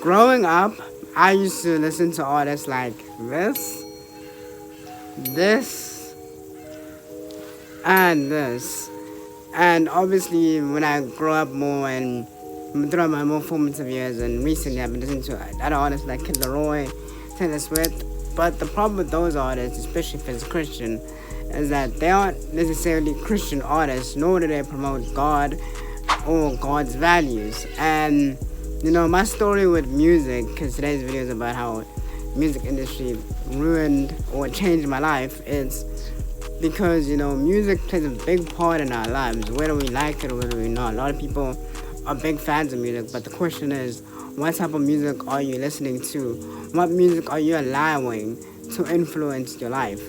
growing up, I used to listen to artists like this, and this. And obviously, when I grow up more and throughout my more formative years, and recently I've been listening to other artists like Kid Laroi, Taylor Swift. But the problem with those artists, especially if it's Christian, is that they aren't necessarily Christian artists, nor do they promote God or God's values. And my story with music, because today's video is about how music industry ruined or changed my life, is because music plays a big part in our lives, whether we like it or whether we not. A lot of people are big fans of music, but the question is, what type of music are you listening to? What music are you allowing to influence your life?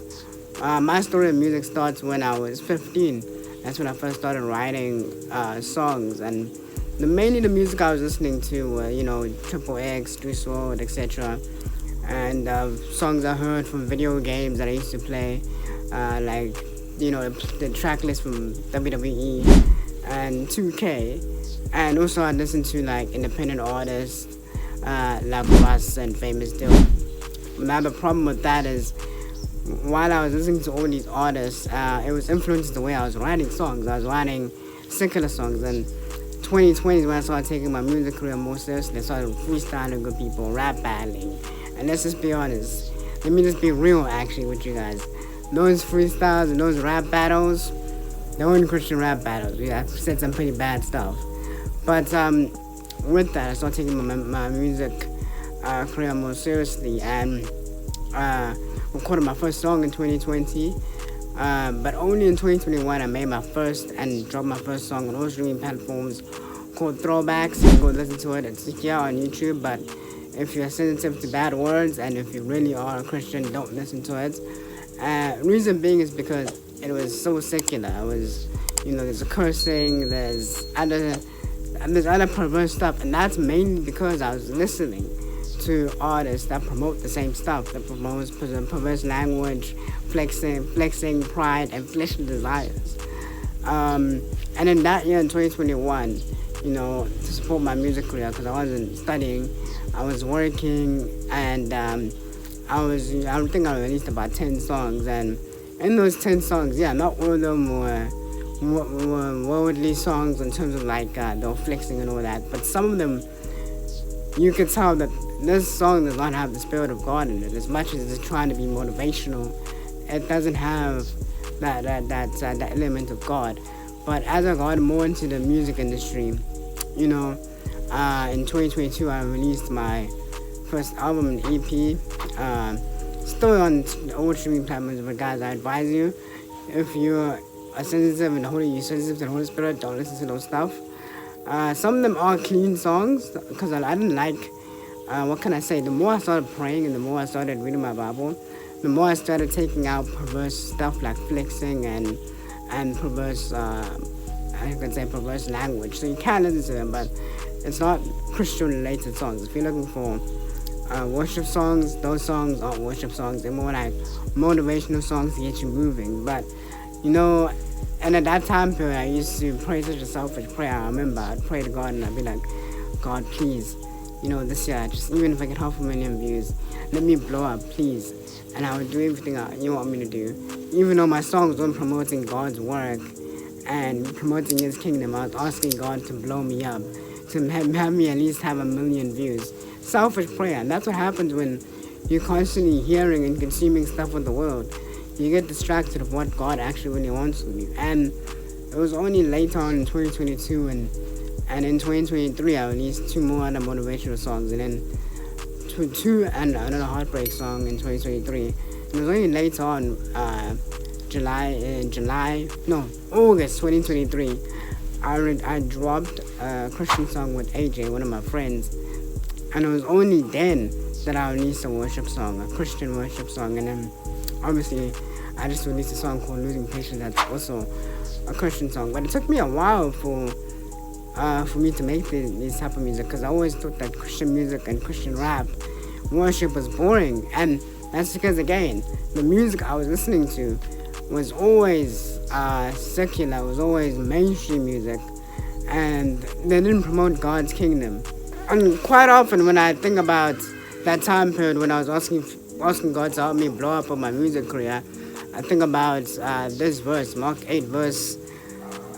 My story of music starts when I was 15. That's when I first started writing songs, and mainly the music I was listening to were Triple X, Juice WRLD, etc. And songs I heard from video games that I used to play, like the track list from WWE and 2K. And also I listened to like independent artists like Russ and Famous Dill. Now the problem with that is, while I was listening to all these artists, it was influencing the way I was writing songs. I was writing secular songs, and 2020 is when I started taking my music career more seriously. I started freestyling with people, rap battling. And let's just be honest, let me just be real actually with you guys. Those freestyles and those rap battles, they weren't Christian rap battles. I said some pretty bad stuff. But with that, I started taking my music career more seriously, and recorded my first song in 2020. But only in 2021 I made my first and dropped my first song on all streaming platforms called Throwbacks. You can go listen to it. It's here on YouTube. But if you're sensitive to bad words and if you really are a Christian, don't listen to it. Reason being is because it was so secular. It was, there's a cursing, there's other perverse stuff, and that's mainly because I was listening to artists that promote the same stuff, that promotes perverse language, flexing pride, and fleshly desires. And in that year, in 2021, to support my music career, because I wasn't studying, I was working, and I think I released about 10 songs, and in those 10 songs, not all of them were worldly songs in terms of like they were flexing and all that, but some of them, you could tell that this song does not have the Spirit of God in it. As much as it's trying to be motivational, it doesn't have that element of God. But as I got more into the music industry, in 2022 I released my first album, an EP, still on all streaming platforms. But guys, I advise you, if you're sensitive to the Holy Spirit, don't listen to those stuff. Some of them are clean songs, because I didn't like, what can I say, the more I started praying and the more I started reading my Bible, the more I started taking out perverse stuff like flexing and perverse, perverse language. So you can listen to them, but it's not Christian related songs. If you're looking for worship songs, those songs aren't worship songs. They're more like motivational songs to get you moving. But and at that time period, I used to pray such a selfish prayer. I remember I'd pray to God and I'd be like, God, please, this year, just even if I get 500,000 views, let me blow up, please. And I would do everything you want me to do. Even though my songs weren't promoting God's work and promoting His kingdom, I was asking God to blow me up, to have me at least have 1 million views. Selfish prayer. And that's what happens when you're constantly hearing and consuming stuff with the world. You get distracted of what God actually really wants from you. And it was only later on in 2022 and in 2023 I released 2 more other motivational songs, and then two and another heartbreak song in 2023. It was only later on, August 2023, I dropped a Christian song with AJ, one of my friends, and it was only then that I released a worship song, a Christian worship song. And then obviously I just released a song called Losing Patience that's also a Christian song. But it took me a while for me to make this type of music, because I always thought that Christian music and Christian rap worship was boring. And that's because, again, the music I was listening to was always secular, was always mainstream music, and they didn't promote God's kingdom. And quite often when I think about that time period when I was asking God to help me blow up on my music career, I think about this verse, Mark 8, verse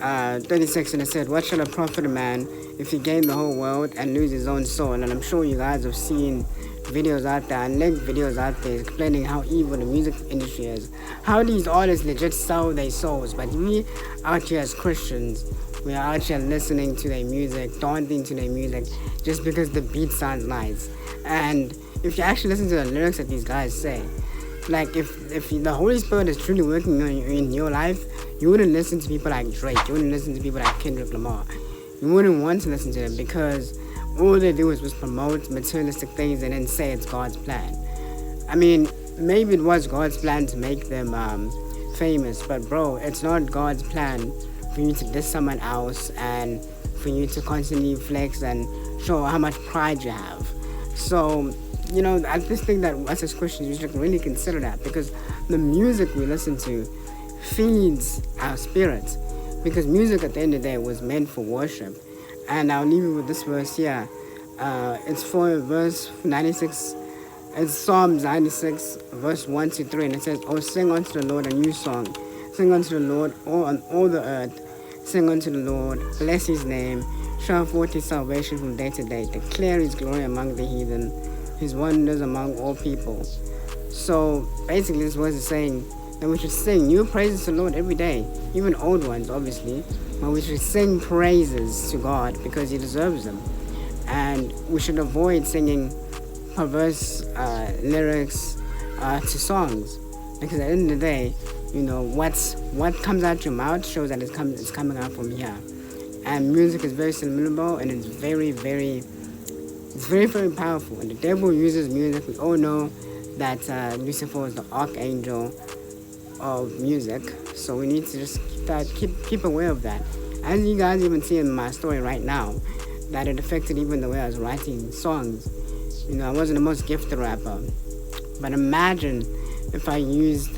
36, and it said, "What shall it profit a man if he gain the whole world and lose his own soul?" And I'm sure you guys have seen videos out there and linked videos out there explaining how evil the music industry is, how these artists legit sell their souls, but we out here as Christians, we are out here listening to their music, dancing to their music, just because the beat sounds nice. And if you actually listen to the lyrics that these guys say, like if the Holy Spirit is truly working in your life, you wouldn't listen to people like Drake, you wouldn't listen to people like Kendrick Lamar, you wouldn't want to listen to them because all they do is just promote materialistic things and then say it's God's plan. I mean, maybe it was God's plan to make them famous, but bro, it's not God's plan for you to diss someone else and for you to constantly flex and show how much pride you have. So, I just think that us as Christians, we should really consider that, because the music we listen to feeds our spirits, because music at the end of the day was meant for worship. And I'll leave you with this verse here. It's for verse 96. It's Psalms 96, verse 1 to 3, and it says, "Oh, sing unto the Lord a new song. Sing unto the Lord on all the earth. Sing unto the Lord, bless his name. Show forth his salvation from day to day. Declare his glory among the heathen, his wonders among all people." So basically this verse is saying that we should sing new praises to the Lord every day, even old ones obviously, but we should sing praises to God because he deserves them. And we should avoid singing perverse lyrics to songs, because at the end of the day, what comes out your mouth shows that it's coming out from here. And music is very subliminal, and it's very, very powerful. And the devil uses music. We all know that Lucifer is the archangel of music, so we need to just keep aware of that. As you guys even see in my story right now, that it affected even the way I was writing songs. I wasn't the most gifted rapper, but imagine if I used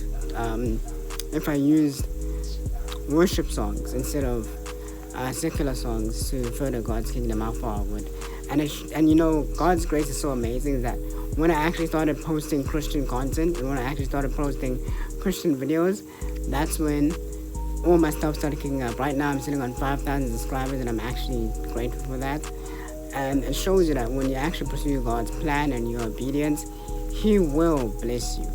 worship songs instead of secular songs to further God's kingdom, how far I would. And God's grace is so amazing that when I actually started posting Christian content and when I actually started posting Christian videos, that's when all my stuff started kicking up. Right now I'm sitting on 5,000 subscribers, and I'm actually grateful for that. And it shows you that when you actually pursue God's plan and your obedience, he will bless you.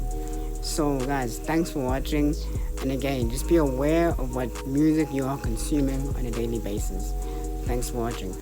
So guys, thanks for watching, and again, just be aware of what music you are consuming on a daily basis. Thanks for watching.